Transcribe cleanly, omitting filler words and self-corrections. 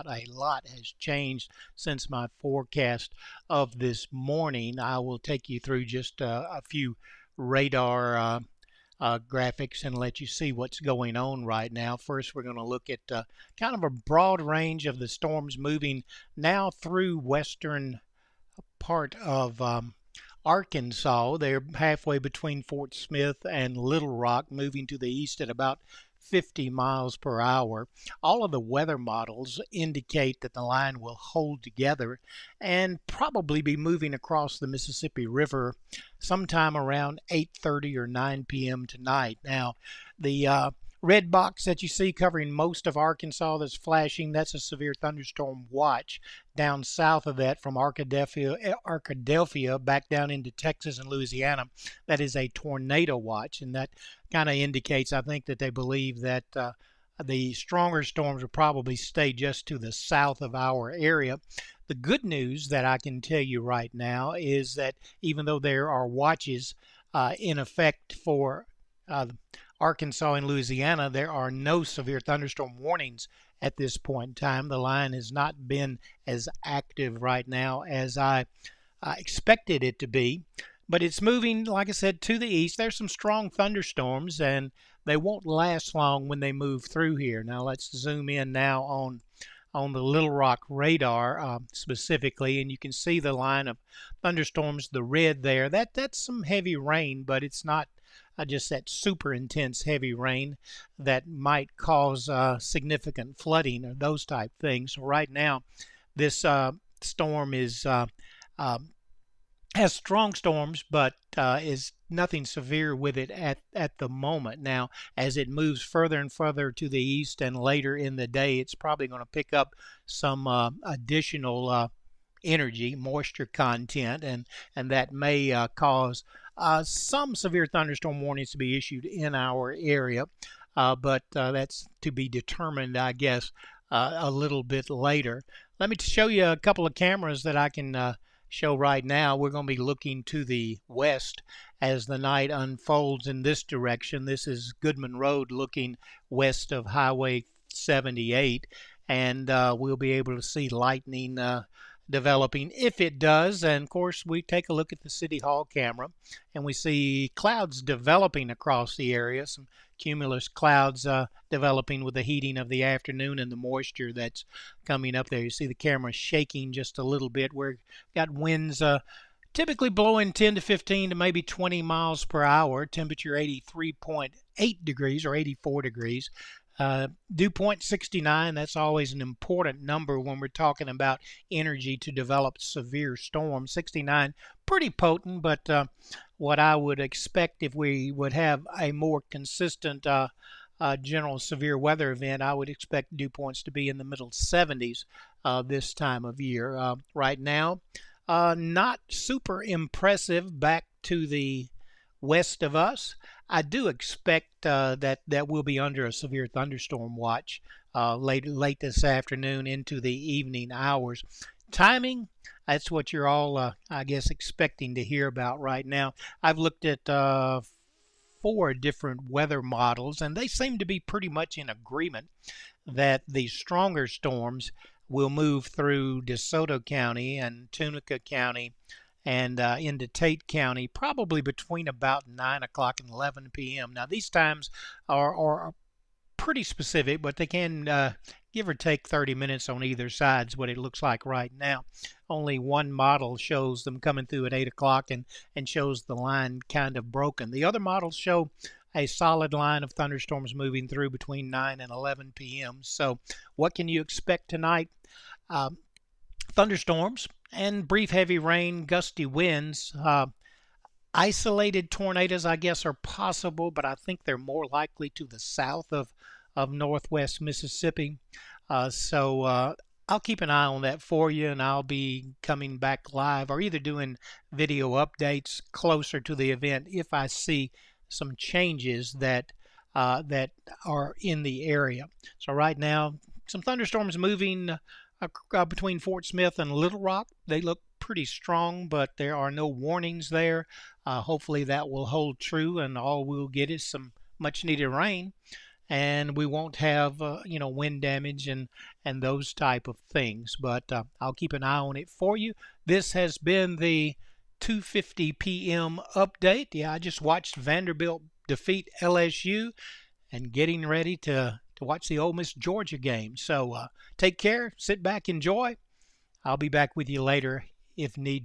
not a lot has changed since my forecast of this morning. I will take you through just a few radar graphics and let you see what's going on right now. First, we're going to look at kind of a broad range of the storms moving now through western part of Arkansas. They're halfway between Fort Smith and Little Rock, moving to the east at about 50 miles per hour. All of the weather models indicate that the line will hold together and probably be moving across the Mississippi River sometime around 8:30 or 9 p.m. tonight. Now, the red box that you see covering most of Arkansas that's flashing, that's a severe thunderstorm watch. Down south of that from Arkadelphia back down into Texas and Louisiana, that is a tornado watch. And that kind of indicates, I think, that they believe that the stronger storms will probably stay just to the south of our area. The good news that I can tell you right now is that even though there are watches in effect for Arkansas and Louisiana, there are no severe thunderstorm warnings at this point in time. The line has not been as active right now as I expected it to be, but it's moving, like I said, to the east. There's some strong thunderstorms, and they won't last long when they move through here. Now let's zoom in now on the Little Rock radar specifically, and you can see the line of thunderstorms, the red there. That's some heavy rain, but it's not just that super intense heavy rain that might cause significant flooding or those type things. So right now, this storm is has strong storms, but is nothing severe with it at the moment. Now, as it moves further and further to the east and later in the day, it's probably going to pick up some additional energy, moisture content, and that may cause some severe thunderstorm warnings to be issued in our area, but that's to be determined, I guess, a little bit later. Let me show you a couple of cameras that I can show right now. We're going to be looking to the west as the night unfolds in this direction. This is Goodman Road looking west of Highway 78, and we'll be able to see lightning developing if it does. And of course, we take a look at the City Hall camera and we see clouds developing across the area, some cumulus clouds developing with the heating of the afternoon and the moisture that's coming up there. You see the camera shaking just a little bit. We've got winds typically blowing 10 to 15 to maybe 20 miles per hour. Temperature 83.8 degrees or 84 degrees. Dew point 69, that's always an important number when we're talking about energy to develop severe storms. 69, pretty potent, but what I would expect if we would have a more consistent general severe weather event, I would expect dew points to be in the middle 70s this time of year. Right now, not super impressive back to the west of us. I do expect that we'll be under a severe thunderstorm watch late this afternoon into the evening hours. Timing, that's what you're all, I guess, expecting to hear about right now. I've looked at 4 different weather models, and they seem to be pretty much in agreement that the stronger storms will move through DeSoto County and Tunica County and into Tate County, probably between about 9 o'clock and 11 p.m. Now, these times are pretty specific, but they can give or take 30 minutes on either side is what it looks like right now. Only one model shows them coming through at 8 o'clock and shows the line kind of broken. The other models show a solid line of thunderstorms moving through between 9 and 11 p.m. So what can you expect tonight? Thunderstorms and brief heavy rain, gusty winds. Isolated tornadoes, I guess, are possible, but I think they're more likely to the south of northwest Mississippi. So I'll keep an eye on that for you, and I'll be coming back live or either doing video updates closer to the event if I see some changes that are in the area. So right now, some thunderstorms moving between Fort Smith and Little Rock. They look pretty strong, but there are no warnings there. Hopefully that will hold true, and all we'll get is some much needed rain. and we won't have wind damage and those type of things. But I'll keep an eye on it for you. This has been the 2:50 p.m. update. Yeah, I just watched Vanderbilt defeat LSU and getting ready to watch the Ole Miss Georgia game. So take care, sit back, enjoy. I'll be back with you later if need